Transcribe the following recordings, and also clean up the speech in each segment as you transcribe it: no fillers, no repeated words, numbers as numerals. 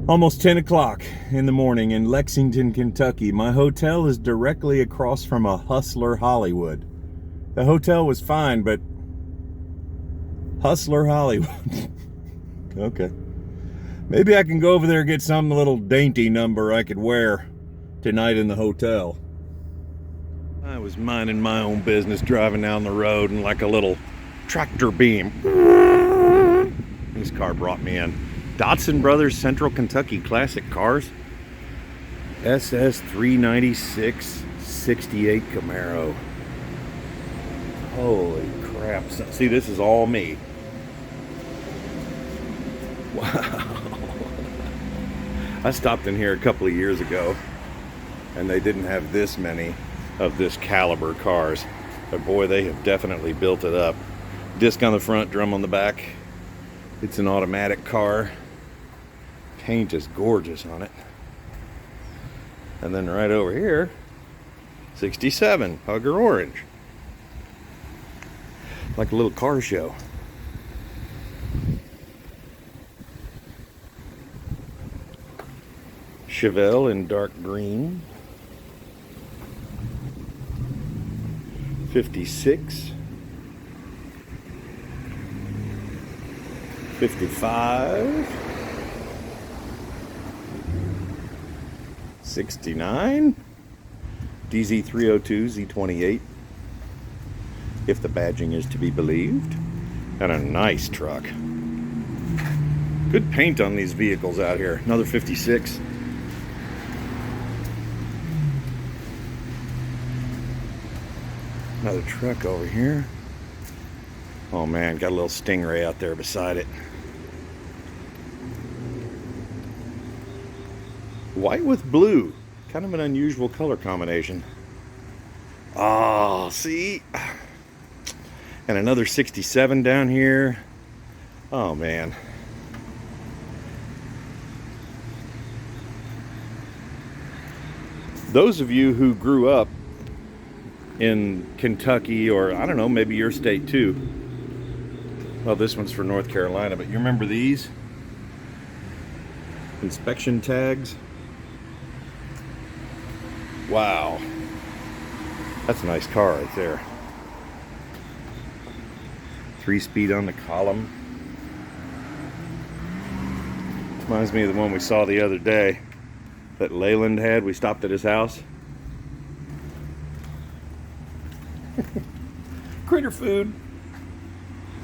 Almost 10 o'clock in the morning in Lexington, Kentucky. My hotel is directly across from a Hustler Hollywood. The hotel was fine, but Hustler Hollywood. Okay. Maybe I can go over there and get some little dainty number I could wear tonight in the hotel. I was minding my own business, driving down the road, and like a little tractor beam, this car brought me in. Datsun Brothers Central Kentucky Classic Cars. SS 396 68 Camaro. Holy crap. See, this is all me. Wow. I stopped in here a couple of years ago, and they didn't have this many of this caliber cars. But boy, they have definitely built it up. Disc on the front, drum on the back. It's an automatic car. Paint is gorgeous on it. And then right over here, 67 Hugger Orange. Like a little car show. Chevelle in dark green. 56. 55. 69. DZ302 Z28, if the badging is to be believed. And a nice truck. Good paint on these vehicles out here. Another 56. Another truck over here. Oh man, got a little Stingray out there beside it. White with blue. Kind of an unusual color combination. Oh, see? And another 67 down here. Oh man. Those of you who grew up in Kentucky, or I don't know, maybe your state too. Well, this one's for North Carolina, but you remember these? Inspection tags. Wow. That's a nice car right there. 3-speed on the column. Reminds me of the one we saw the other day that Leyland had. We stopped at his house. Critter food.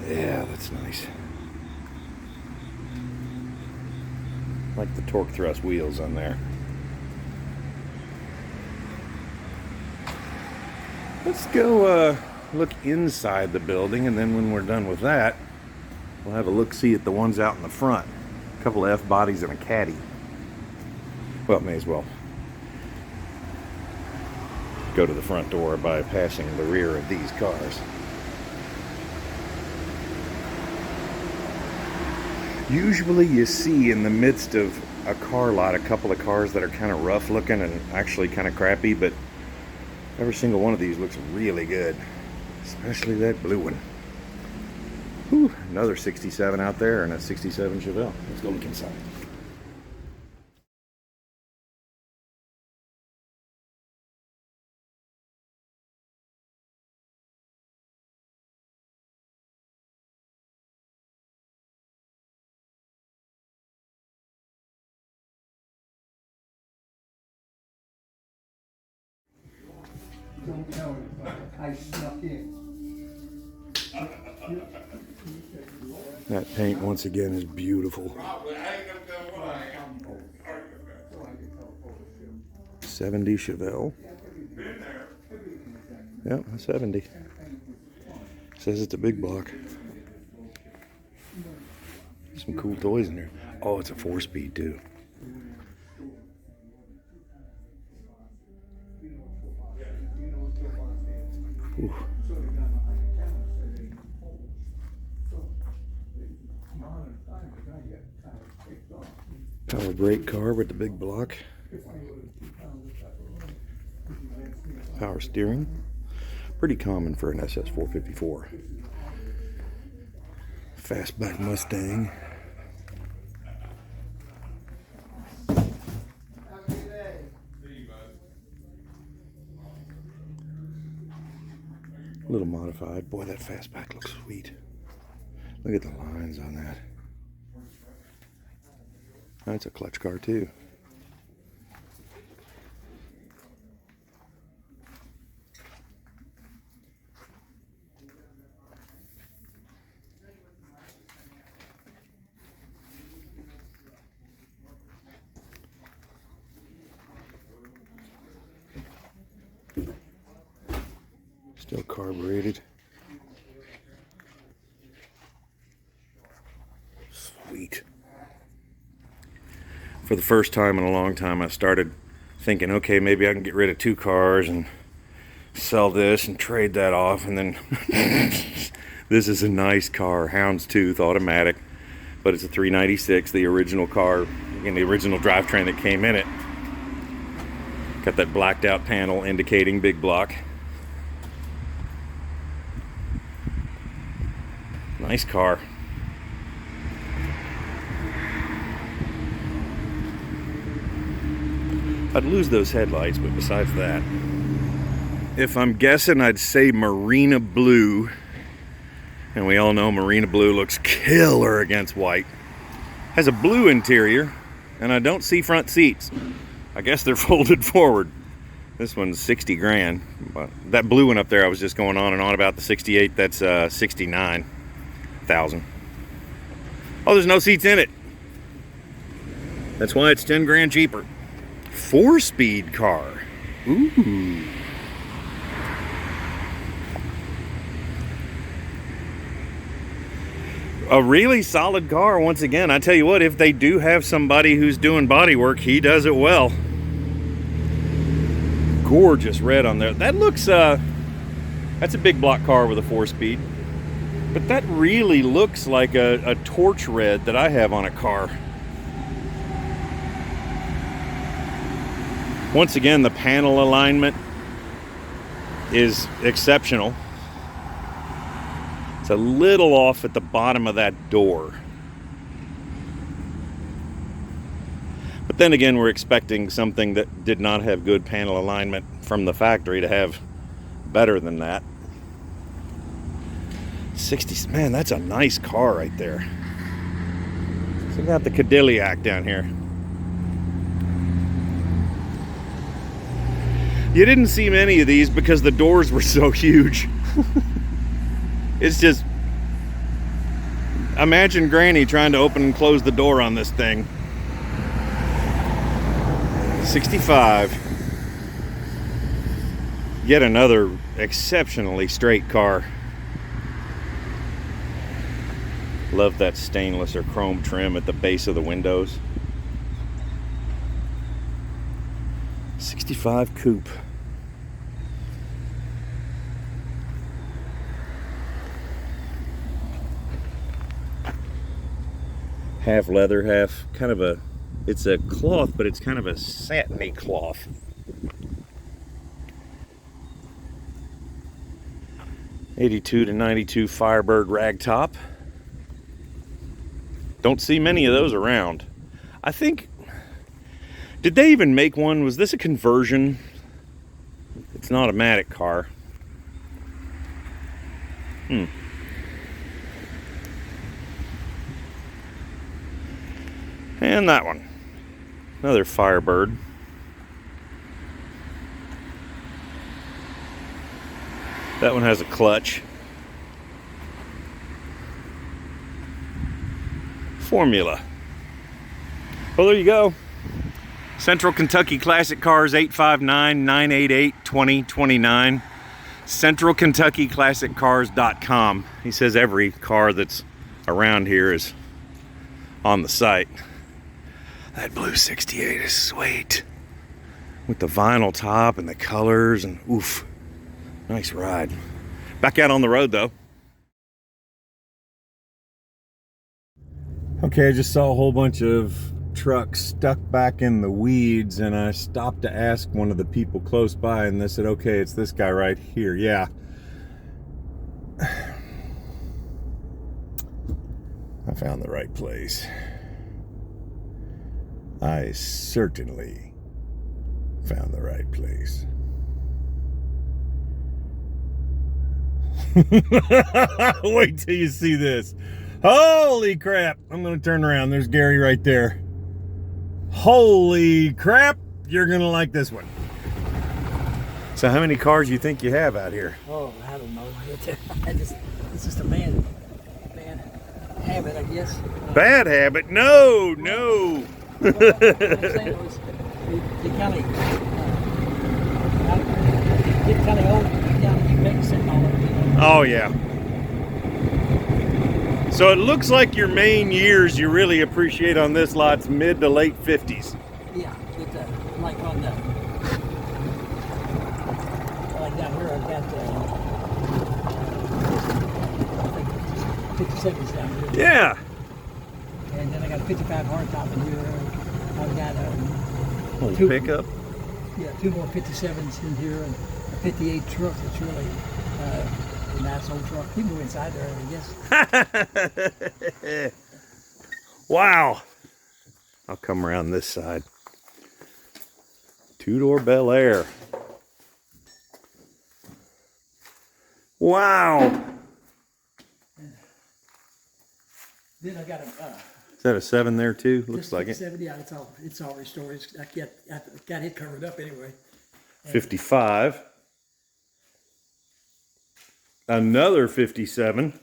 Yeah, that's nice. Like the torque thrust wheels on there. Let's go look inside the building, and then when we're done with that, we'll have a look-see at the ones out in the front. A couple of F-bodies and a caddy. Well, may as well go to the front door by passing the rear of these cars. Usually you see in the midst of a car lot a couple of cars that are kind of rough looking and actually kind of crappy, but every single one of these looks really good, especially that blue one. Whew, another 67 out there and a 67 Chevelle. Let's go look inside. Don't tell anybody. I snuck in. That paint once again is beautiful. 70 Chevelle. Yep, 70. Says it's a big block. Some cool toys in there. Oh, it's a 4-speed too. Ooh. Power brake car with the big block. Power steering. Pretty common for an SS 454. Fastback Mustang. A little modified. Boy, that fastback looks sweet. Look at the lines on that. That's a clutch car too. Still carbureted. Sweet. For the first time in a long time, I started thinking, okay, maybe I can get rid of 2 cars and sell this and trade that off. And then this is a nice car, houndstooth automatic, but it's a 396, the original car and the original drivetrain that came in it. Got that blacked out panel indicating big block. Nice car. I'd lose those headlights, but besides that, if I'm guessing, I'd say Marina Blue. And we all know Marina Blue looks killer against white. Has a blue interior, and I don't see front seats. I guess they're folded forward. This one's 60 grand. But that blue one up there, I was just going on and on about the 68. That's 69,000. Oh, there's no seats in it. That's why it's 10 grand cheaper. 4-speed car. Ooh. A really solid car once again. I tell you what, if they do have somebody who's doing body work, he does it well. Gorgeous red on there. That looks, that's a big block car with a 4-speed. But that really looks like a torch red that I have on a car. Once again, the panel alignment is exceptional. It's a little off at the bottom of that door. But then again, we're expecting something that did not have good panel alignment from the factory to have better than that. 60s, man, that's a nice car right there. So we got the Cadillac down here. You didn't see many of these because the doors were so huge. It's just, imagine Granny trying to open and close the door on this thing. 65. Yet another exceptionally straight car. Love that stainless or chrome trim at the base of the windows. 65 coupe. Half leather, half kind of a, it's a cloth, but it's kind of a satiny cloth. '82 to '92 Firebird ragtop. Don't see many of those around. I think, did they even make one? Was this a conversion? It's an automatic car. And that one. Another Firebird. That one has a clutch. Formula. Well, there you go. Central Kentucky Classic Cars, 859-988-2029. CentralKentuckyClassicCars.com. He says every car that's around here is on the site. That blue 68 is sweet. With the vinyl top and the colors and oof. Nice ride. Back out on the road though. Okay, I just saw a whole bunch of trucks stuck back in the weeds and I stopped to ask one of the people close by and they said, okay, it's this guy right here. Yeah. I found the right place. I certainly found the right place. Wait till you see this. Holy crap. I'm going to turn around. There's Gary right there. Holy crap. You're going to like this one. So how many cars do you think you have out here? Oh, I don't know. It's just a bad habit, I guess. Bad habit? No, no. What I'm saying was, you kind of get kind of old, you kind of keep babysitting all of it. You know? Oh, yeah. So it looks like your main years you really appreciate on this lot's mid to late 50s. Yeah, like on the, like down here I've got, I think 57s down here. Yeah. And then I got a 55 hardtop in here. I've got Little two pickup. Yeah, 2 more 57s in here, and a 58 truck that's really a nice old truck. You can go inside there, I guess. Wow. I'll come around this side. 2-door Bel Air. Wow. Then I got a Is that a 7 there too? Looks like it. 7, yeah, it's all restored. I got it covered up anyway. 55. Another 57.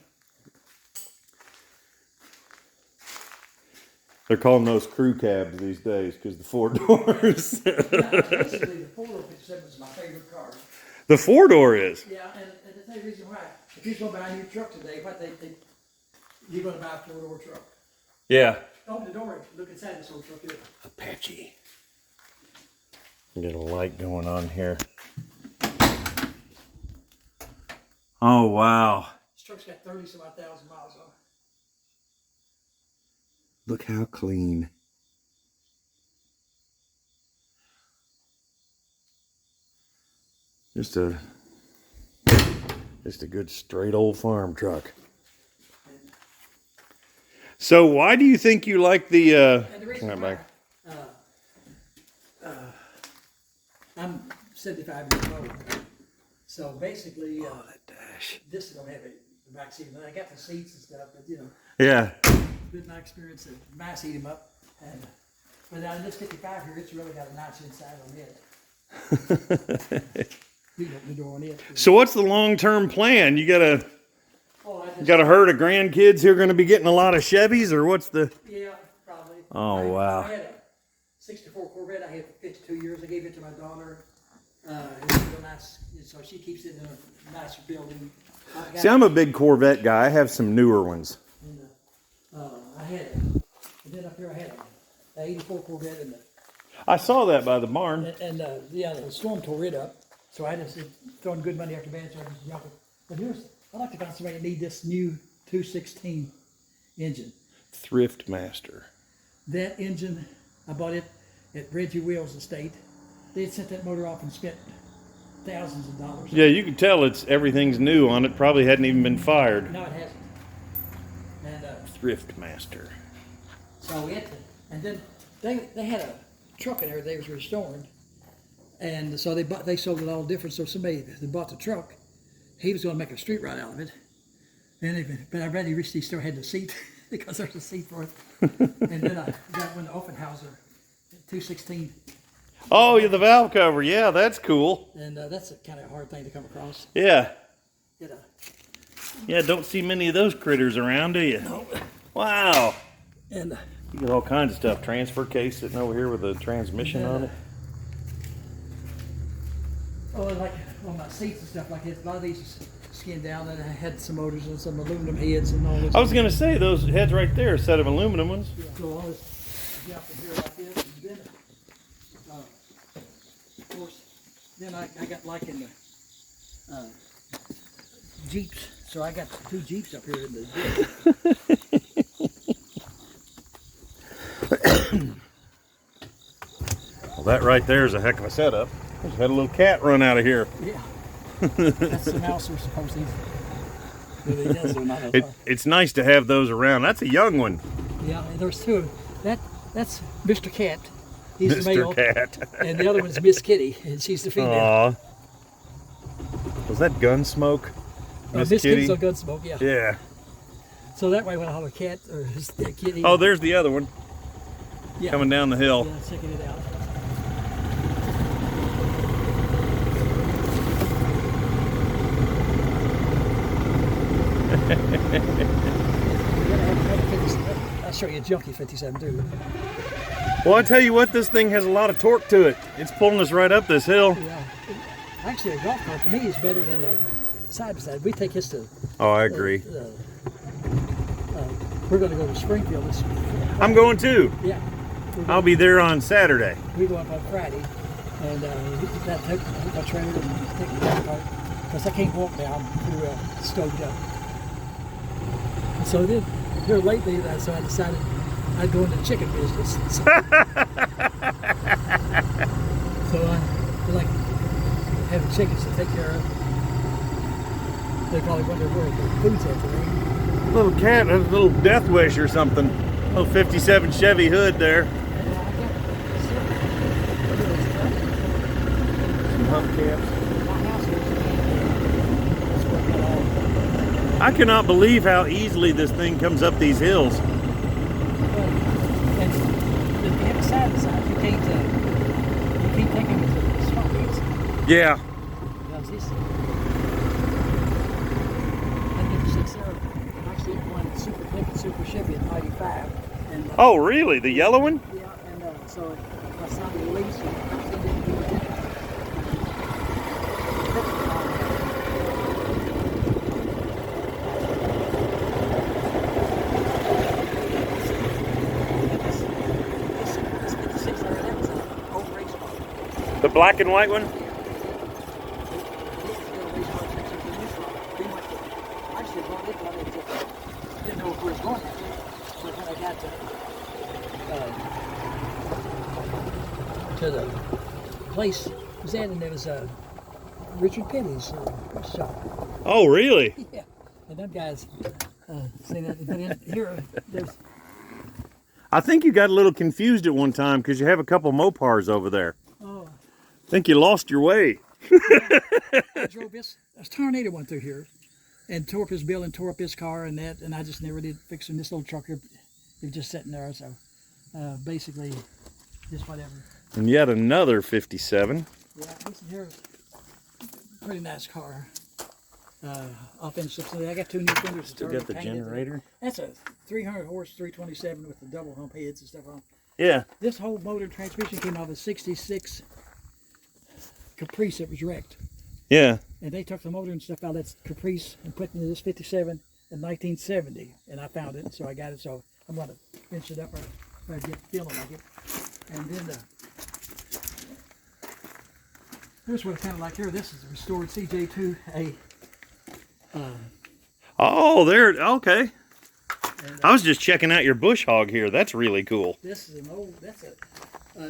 They're calling those crew cabs these days because the 4 doors. Yeah, basically, the 4-door 57 is my favorite car. The 4-door is. Yeah, and the same reason why. If you're going to buy a new truck today, you're going to buy a 4-door truck. Yeah. Open the door, look inside this old truck here. Apache. Get a light going on here. Oh, wow. This truck's got 30-some-odd thousand miles on it. Look how clean. Just a good straight old farm truck. So why do you think you like the And the reason why, I'm 75 years old, so basically, that dash. this don't have a back seat. And I got the seats and stuff, but you know, Yeah. been my experience to my seat them up. And but now in this 55 here, it's really got a notch inside on it. You can open the door on it. So what's the long-term plan? You got a Oh, herd of grandkids who are going to be getting a lot of Chevys, or what's the? Yeah, probably. Oh, wow. I had a 64 Corvette. I had it for 52 years. I gave it to my daughter. It's real nice, so she keeps it in a nicer building. See, I'm a big Corvette guy. I have some newer ones. And, I had it. And then up here I had a 84 Corvette in the, I saw that by the barn. yeah, the storm tore it up. So I just throwing good money after bad, so I just jumped it. But I'd like to find somebody that need this new 216 engine. Thrift Master. That engine, I bought it at Reggie Will's estate. They had sent that motor off and spent thousands of dollars. Yeah, you can tell everything's new on it. Probably hadn't even been fired. No, it hasn't. And Thrift Master. so and then they had a truck in there they was restoring, and so they sold it all different. So somebody that bought the truck, he was going to make a street ride out of it, but I read he still had the seat because there's a seat for it. And then I got one Offenhauser 216. Oh, yeah, the valve cover. Yeah, that's cool. And that's a kind of hard thing to come across. Yeah. You know. Yeah, don't see many of those critters around, do you? No. Wow. And You get all kinds of stuff. Transfer case sitting over here with a transmission on it. oh, and like on my seats and stuff like that, a lot of these is skinned down, and I had some motors and some aluminum heads and all this. I was going to say, those heads right there, a set of aluminum ones. Yeah, so all this jump in here like this, and then, of course, then I got like in the Jeeps, so I got 2 Jeeps up here in the Well, that right there is a heck of a setup. Just had a little cat run out of here. Yeah. That's the mouse we're supposed to really does one out of It's nice to have those around. That's a young one. Yeah, there's 2 of them. That's Mr. Cat. He's the male. Mr. Cat. And the other one's Miss Kitty, and she's the female. Aw. Was that gun smoke? Miss Miss Kitty. Kitty's on Gunsmoke, yeah. Yeah. So that way when I have a cat or his kitty. Oh, there's the other one yeah. coming down the hill. Yeah, checking it out. I'll show you a junky 57 too. Well, I tell you what, this thing has a lot of torque to it. It's pulling us right up this hill. Yeah. Actually, a golf cart to me is better than a side by side. We take his to. Oh, I agree. We're going to go to Springfield. I'm going too. Yeah. I'll be there on Saturday. We go up on Friday, and that took my trailer and take the golf cart because I can't walk down through Stoked Up. And so then here lately, so I decided I'd go into the chicken business. So I like having chickens to take care of. They probably wonder where the food's at today. Little cat, a little death wish or something. Little 57 Chevy Hood there. Some hubcaps. I cannot believe how easily this thing comes up these hills. And if you have a side by side, you can't take them to the spots. Yeah. Because this, I think the 6 actually one super thick and super Chevy at 95. And, Oh, really? The yellow one? yeah, and so I saw the release and I didn't do it. The black and white one? Didn't know where it was going, but when I got to the place it was at, and there was Richard Penny's shop. Oh, really? Yeah, and them guys seen that. But in here, there's. I think you got a little confused at one time because you have a couple Mopars over there. Oh. I think you lost your way. I drove this tornado went through here and tore up his bill and tore up his car and that, and I just never did fix him. This little truck here, it was just sitting there, so basically just whatever. And yet another 57. Yeah, this here is a pretty nice car. I'll finish up today. I got 2 new fenders. Still got the generator. That's a 300 horse 327 with the double hump heads and stuff on. Yeah. This whole motor and transmission came out of a 66 Caprice that was wrecked. Yeah. And they took the motor and stuff out of that Caprice and put it into this 57 in 1970. And I found it, so I got it. So I'm going to finish it up or get feeling like it. And then here's what it's kind of like here. This is a restored CJ2A. Oh, there. Okay. And, I was just checking out your bush hog here. That's really cool. this is an old, that's a,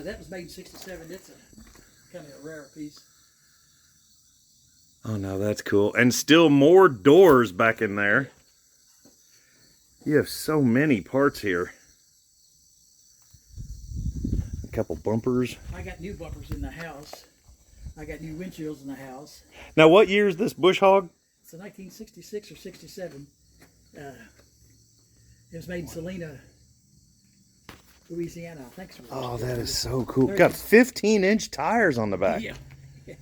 that was made in 67. It's a kind of a rare piece. Oh, no, that's cool. And still more doors back in there. You have so many parts here. A couple bumpers. I got new bumpers in the house. I got new windshields in the house. Now, what year is this bush hog? It's a 1966 or 67. It was made in Salina, Louisiana, I think. Oh, that is so cool. Got 15-inch tires on the back. Yeah. Yeah.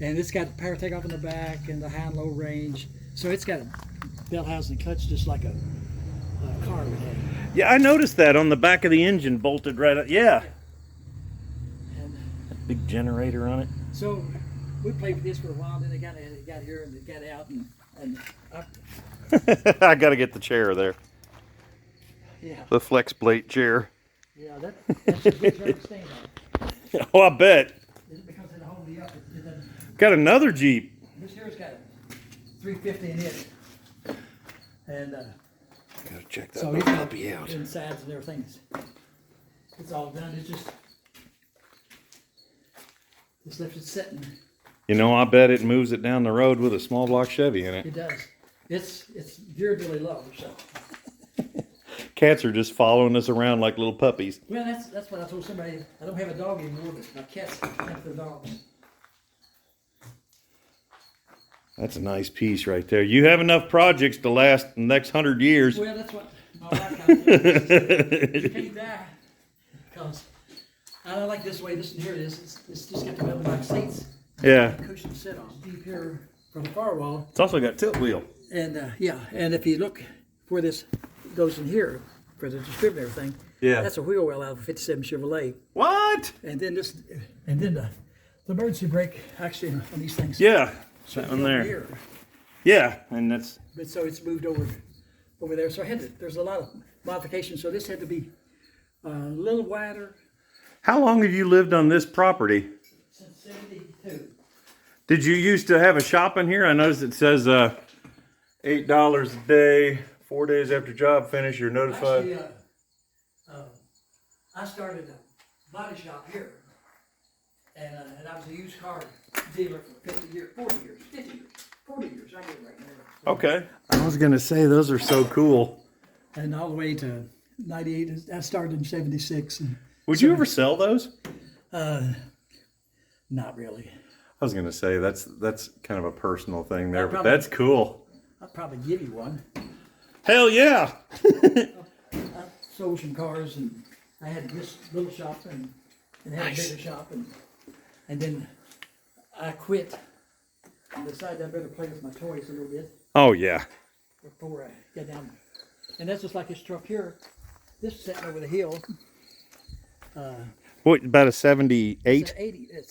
And it's got power takeoff in the back and the high and low range. So it's got a bell housing clutch just like a car would have. Yeah, I noticed that on the back of the engine bolted right up. Yeah. And That big generator on it. so we played with this for a while, then it got here and it got out, and I got to get the chair there. yeah, The flex plate chair. yeah, that's a good chair to stand on. Oh, I bet. Because it'll hold you up. It doesn't. Got another Jeep. This here's got a 350 in it, and Gotta check that so little it's got puppy out. insides and everything. It's all done. It's just left it sitting. You know, I bet it moves it down the road with a small block Chevy in it. It does. It's geared really low, so. Cats are just following us around like little puppies. Well, that's what I told somebody. I don't have a dog anymore, but my cats have their dogs. That's a nice piece right there. You have enough projects to last the next 100 years. Well, that's what my wife kind of said. You can't die. Because I don't like this way. This here it is. It's just got the metal back seats. Yeah. Cushion to sit on. Deep here from the firewall. It's also got tilt wheel. And yeah, and if you look where this goes in here for the distributor thing, Yeah. that's a wheel well out of a '57 Chevrolet. What? And then the emergency brake actually on these things. Yeah. So On there. Here. Yeah, and that's. But so it's moved over there. So I had to, there's a lot of modifications. So this had to be a little wider. How long have you lived on this property? Since '72. Did you used to have a shop in here? I noticed it says $8 a day, 4 days after job finish, you're notified. Actually, I started a body shop here, and I was a used car dealer for 50 years, 40 years, 50 years, 40 years. I get it right now. Okay. I was gonna say those are so cool. And all the way to '98. I started in '76. And Would you ever sell those? not really. I was gonna say that's kind of a personal thing there, but probably- that's cool. I'll probably give you one. Hell yeah! I sold some cars, and I had this little shop and had a bigger shop, and then I quit and decided I'd better play with my toys a little bit Oh yeah. before I get down. And that's just like this truck here. This is sitting over the hill. What, about a 78? It's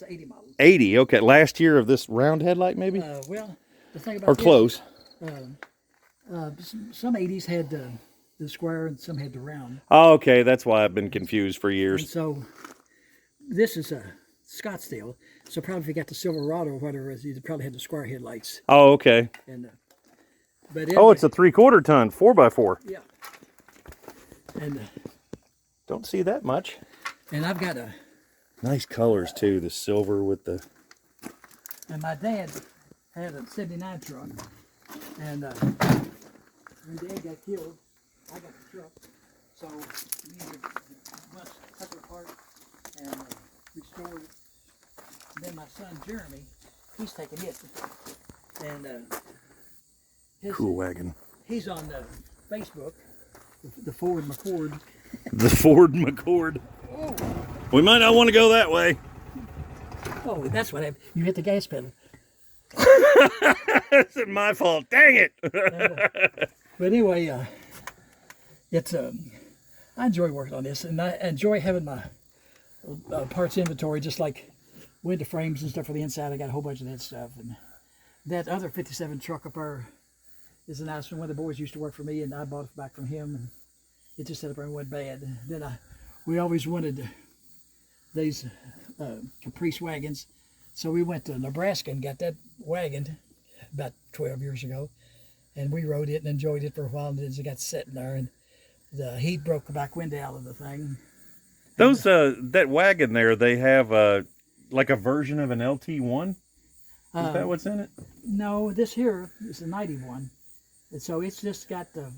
an 80 model. 80, okay. Last year of this round headlight maybe? Well, the thing about Or this, close. some 80s had the square and some had the round. Oh, okay, that's why I've been confused for And years. so this is a Scottsdale. So probably if you got the Silverado or whatever it is, you probably had the square headlights. Oh, okay. And but Oh, anyway, it's a 3/4 ton, 4x4. yeah. And Don't see that much. I've got a, Nice colors too, the silver with the... and my dad had a '79 truck, and when Dad got killed, I got the truck. So me and the took it apart and restored it. And then my son Jeremy, he's taking it, and his, Cool wagon. he's on Facebook, the Ford McCord. The Ford McCord. Oh, We might not want to go that way. oh, that's what happened. You hit the gas pedal. It's my fault. Dang it. But anyway, it's I enjoy working on this, and I enjoy having my parts inventory, just like window frames and stuff for the inside. I got a whole bunch of that stuff, and that other '57 truck up there is a nice one. One of the boys used to work for me, and I bought it back from him, and it just set up and went bad. Then we always wanted these Caprice wagons, so we went to Nebraska and got that wagon about 12 years ago, and we rode it and enjoyed it for a while, and then it got sitting there, and the heat broke the back window out of the thing. Those, that wagon there, they have like a version of an LT1? Is that what's in it? No, this here is a 91, and so it's just got the...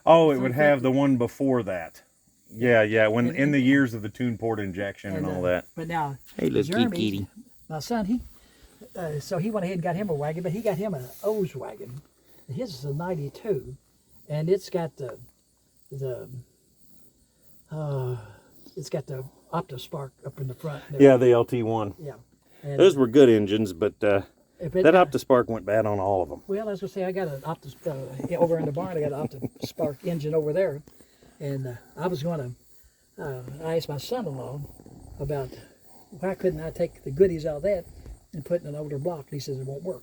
Oh, it would have the one before that. Yeah, yeah, when And- in the years of the tune port injection and all that. But now, Hey, little Jeremy, kitty. my son, so he went ahead and got him a wagon, but he got him an O's wagon. His is a 92, and it's got the OptiSpark up in the front. Yeah, the LT1. Yeah. And, Those were good engines, but that but, OptiSpark went bad on all of them. well, as I say, I got an over in the barn. I got an OptiSpark engine over there, and I was going to. I asked my son-in-law about why couldn't I take the goodies out of that and put in an older block. And he says it won't work.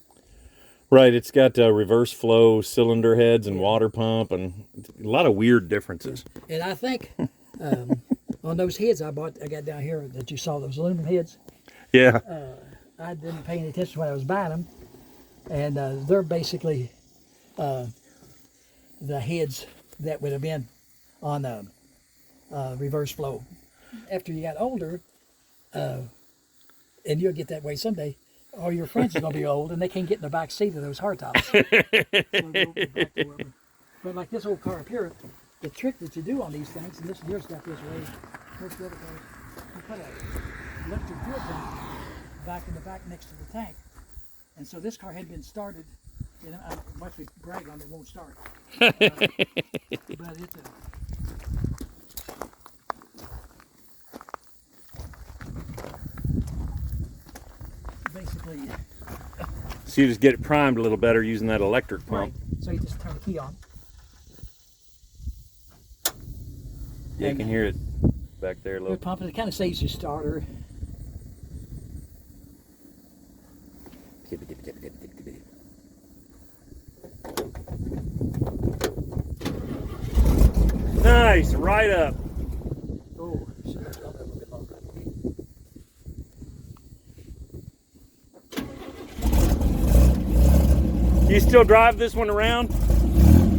Right, it's got reverse flow cylinder heads and water pump and a lot of weird differences. And I think on those heads I got down here that you saw, those aluminum heads, Yeah. I didn't pay any attention when I was buying them, and they're basically the heads that would have been on reverse flow. After you got older, and you'll get that way someday, all your friends are going to be old, and they can't get in the back seat of those hardtops. But like this old car up here, the trick that you do on these things, and this here's got this way, most of the other cars, you put a electric fuel pump back in the back next to the tank, And so this car had been started, and I must be brag on it, won't start. But it's basically. So you just get it primed a little better using that electric Right. pump. So you just turn the key on. Yeah, you can hear it back there a We're little. pumping. It kind of saves your starter. Nice, right up. Oh, should have done that a little bit longer. You still drive this one around?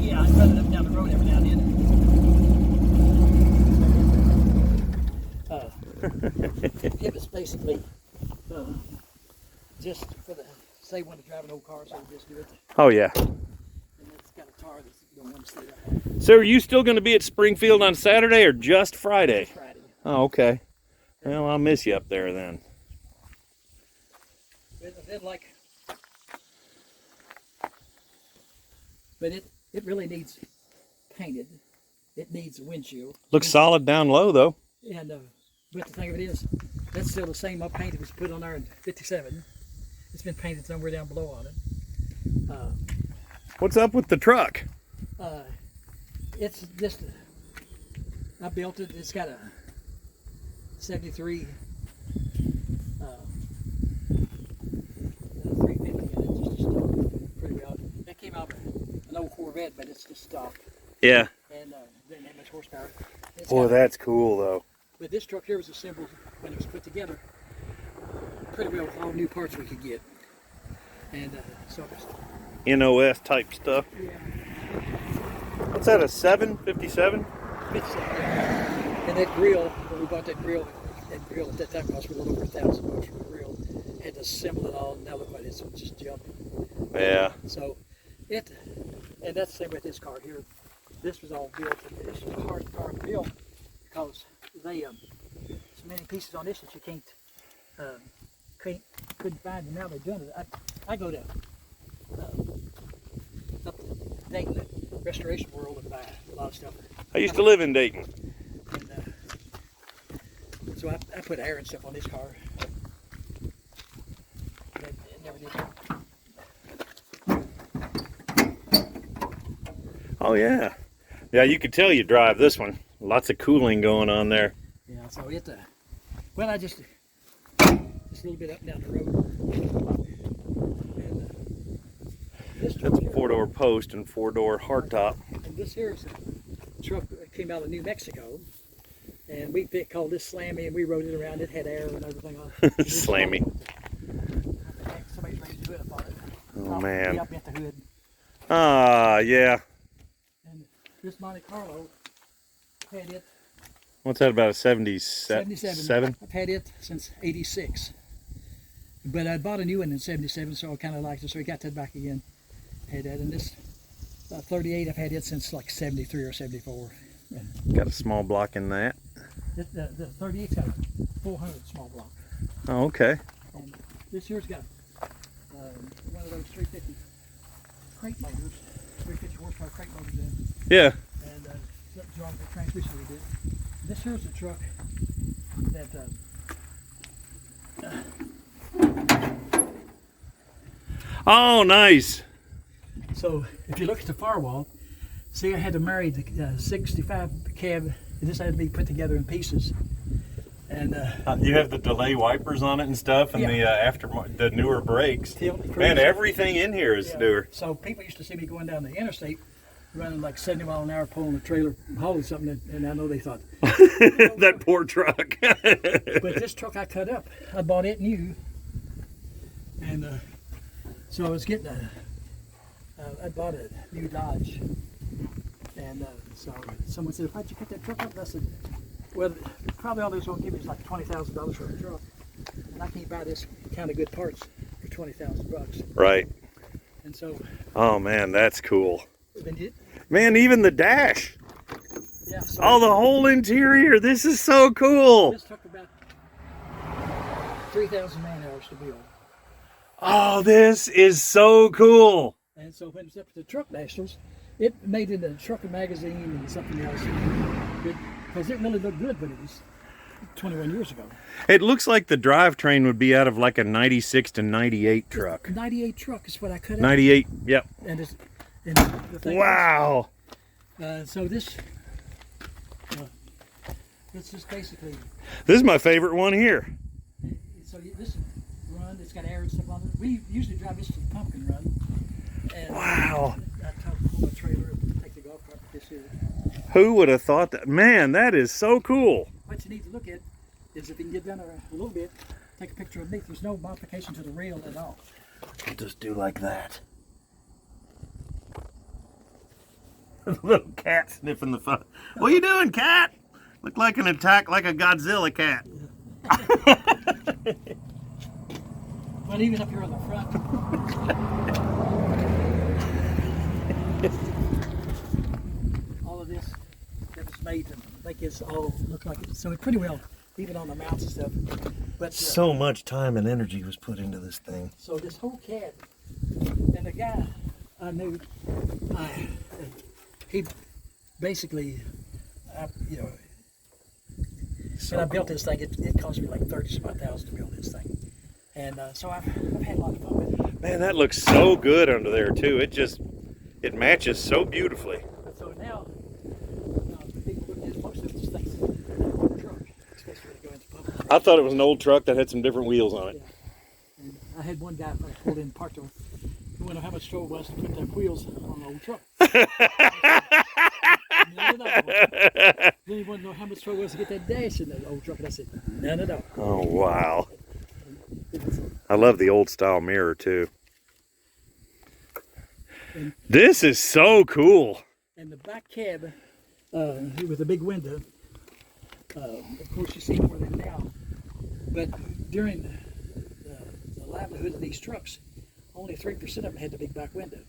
Yeah, I run it up and down the road every now and then. It was basically just for the say when to drive an old car, so we just do it. Oh yeah. And it's got a tar that's don't want to stay right. So are you still going to be at Springfield on Saturday or just Friday? It's Friday. Oh, okay. Well, I'll miss you up there then. But it really needs painted. It needs a windshield. Looks solid down low though. And but the thing of it is, that's still the same up paint that was put on there in '57. It's been painted somewhere down below on it. What's up with the truck? It's just I built it. It's got a '73 350 in it, just a stock, pretty well. That came out of an old Corvette, but it's just stock Yeah. and didn't have much horsepower. It's Boy, got- that's cool though. But this truck here was assembled when it was put together pretty well with all new parts we could get. And so it was, NOS type stuff. yeah, What's that, a 757? and that grill, when we bought that grill at that time cost a little over $1,000 for the grill. Had to assemble it all, and now look like it's just jumping. Yeah. So and that's the same with this car here. This was all built, and it's a hard car to build because they so many pieces on this that you couldn't find, and now they've done it. I go to up to Dayton, Restoration World, and buy a lot of stuff. I used to live in Dayton. And, so I put air and stuff on this car. It never did that. Oh yeah. Yeah, you could tell you drive this one. Lots of cooling going on there. Yeah, so it, well, I just a little bit up and down the road. And, this truck That's a here, 4-door post and 4-door hardtop. and this here is a truck that came out of New Mexico. And we called this Slammy, and we rode it around. It had air and everything on it. Slammy. Somebody raised the hood up on it. Oh man. Yeah, I bent the hood. Ah, yeah. And this Monte Carlo had it. What's that, about a 77? 77. I've had it since '86. But I bought a new one in '77, so I kind of liked it. So I got that back again. Had that. And this 38, I've had it since like '73 or '74. And Got a small block in that. the 38's got a 400 small block. Oh, okay. And this here's got one of those 350 crate motors, 350 horsepower crate motors in it. Yeah. And John, the transmission we did. This here's a truck that Oh, nice. so if you look at the firewall, see I had to marry the 65 cab. This had to be put together in pieces. And You have the delay wipers on it and stuff, and Yeah. the newer brakes. Tilt, Man, cruise. everything in here is Yeah. newer. So people used to see me going down the interstate running like 70 mile an hour pulling a trailer, hauling something, and I know they thought, That poor truck. but this truck I cut up, I bought it new, and so I was getting I bought a new Dodge, and so someone said, "Why'd you cut that truck up?" And I said, "Well, probably all they're going to give me is like $20,000 for the truck, and I can't buy this kind of good parts for $20,000." Right. And so, Oh man, that's cool. then Man, even the dash. yeah, so Oh, the whole interior. This is so cool. this took about 3,000 man hours to build. Oh, this is so cool. And so when it's up to the truck nationals, it made it in a trucking magazine and something else. Because it really looked good, but it was 21 years ago. It looks like the drivetrain would be out of like a 96 to 98 truck. 98 truck is what I cut out. 98, yep. And the thing Wow. So this is basically. This is my favorite one here. So this run, it's got air and stuff on it. We usually drive this to the pumpkin run. And Wow. I pull a trailer and take the golf cart with this here. Who would have thought that? Man, that is so cool. What you need to look at is if you can get down there a little bit, take a picture of me. There's no modification to the rail at all. I'll just do like that. Little cat sniffing the phone. What are you doing, cat? Look like an attack, like a Godzilla cat. But even up here on the front. All of this that was made to make this all look like it. So it pretty well, even on the mounts and stuff. But So much time and energy was put into this thing. so this whole cab, and the guy I knew, he basically, you know, when I built this thing, it cost me like $30,000 to build this thing. And so I've had a lot of fun with it. Man, that looks so good under there too. It matches so beautifully. But so now, the people put in most of these things in a truck, especially when they go into public. I thought it was an old truck that had some different wheels on it. Yeah. And I had one guy pulled in parked over. He wanted to know how much trouble it was to put them wheels on the old truck. None at all. Then he wanted to know how much trouble it was to get that dash in that old truck, and I said, none at all. Oh, wow. I love the old style mirror too. And this is so cool. And the back cab, with a big window, of course you see more than now, but during the livelihood of these trucks, only 3% of them had the big back window,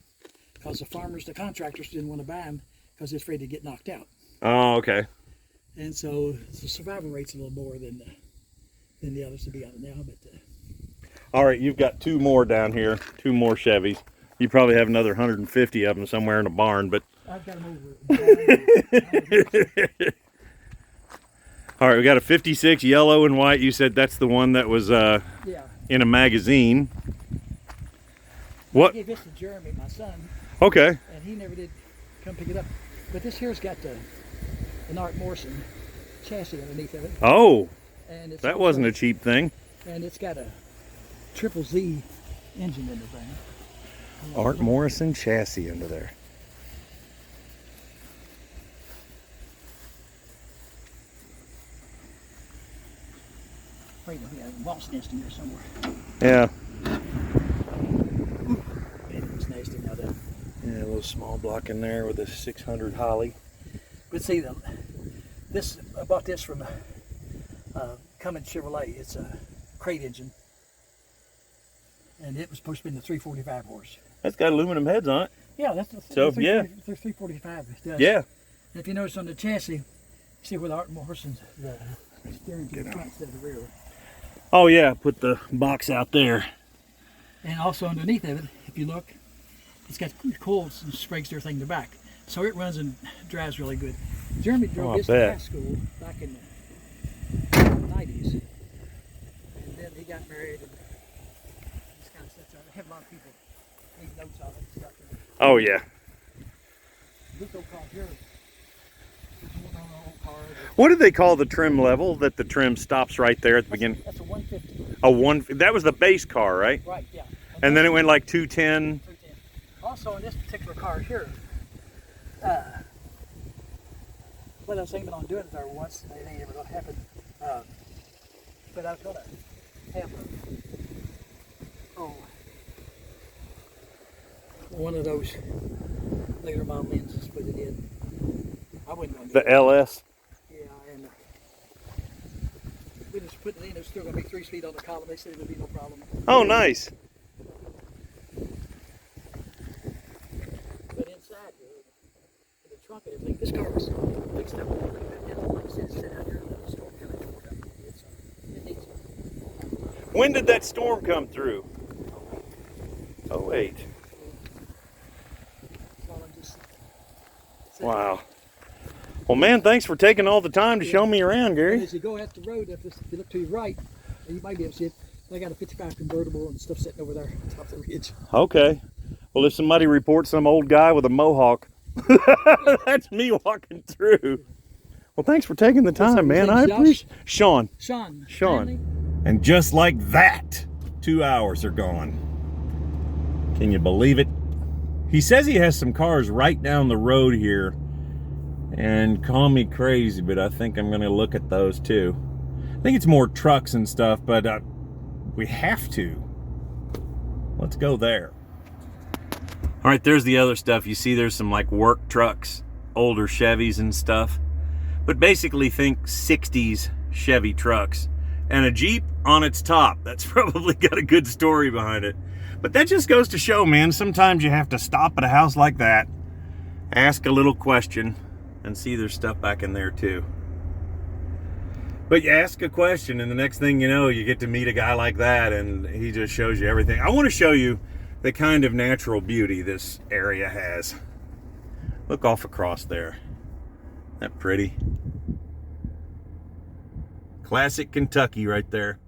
because the farmers, the contractors didn't want to buy them because they're afraid to get knocked out. Oh, okay. And so the survival rate's a little more than the others to be out of now. But all right, you've got two more down here, two more Chevys. You probably have another 150 of them somewhere in a barn, but I've got them over. all right, we got a 56 yellow and white. You said that's the one that was Yeah. in a magazine. What? I gave this to Jeremy, my son, Okay. and he never did come pick it up. But this here's got an Art Morrison chassis underneath of it. Oh, And it's that also- wasn't a cheap thing. And it's got a triple Z engine in the thing. Art Morrison chassis under there. Wait, we got a wasp nest in here somewhere. Yeah. It was nasty now that. Yeah, a little small block in there with a 600 Holly. But see, I bought this from Cummins Chevrolet. It's a crate engine, and it was supposed to be in the 345 horse. That's got aluminum heads on it. Yeah, that's the So, yeah. 345. It does. Yeah. And if you notice on the chassis, you see where the Art Morrison's the steering to the front instead of the rear. Oh yeah, put the box out there. And also underneath of it, if you look, it's got coils and springs and everything in the back. So it runs and drives really good. Jeremy drove I this to bet. high school back in the 90s. And then he got married and this kind of stuff. So I have a lot of people leave notes on it and stuff. Oh yeah. This old car here, this is one old car. What did they call the trim level that the trim stops right there at the beginning? That's a 150. That was the base car, right? Right, yeah. And then it went like 210. 310. Also in this particular car here, what I was thinking on doing it there once, and it ain't ever gonna happen. But I was gonna have one of those later model engines put it in. I wouldn't want to do The LS. Yeah, and we just put it in. There's still gonna be 3 speed on the column. They said it would be no problem. Oh, nice. But inside here, in the trunk and everything, this car was fixed up pretty good. And like I said, it's sitting out here in the storm coming forward. It needs it. When did that storm come through? 08. Wow. Well, man, thanks for taking all the time to show me around, Gary. And as you go out the road, if you look to your right, you might be able to see it. They got a 55 convertible and stuff sitting over there on top of the ridge. Okay. Well, if somebody reports some old guy with a mohawk, that's me walking through. Well, thanks for taking the time, man. I appreciate it. Sean. And just like that, 2 hours are gone. Can you believe it? He says he has some cars right down the road here. And call me crazy, but I think I'm going to look at those too. I think it's more trucks and stuff, but we have to. Let's go there. All right, there's the other stuff. You see there's some like work trucks, older Chevys and stuff. But basically think 60s Chevy trucks. And a Jeep on its top. That's probably got a good story behind it. But that just goes to show, man, sometimes you have to stop at a house like that, ask a little question, and see there's stuff back in there too. But you ask a question, and the next thing you know, you get to meet a guy like that, and he just shows you everything. I want to show you the kind of natural beauty this area has. Look off across there. Isn't that pretty? Classic Kentucky right there.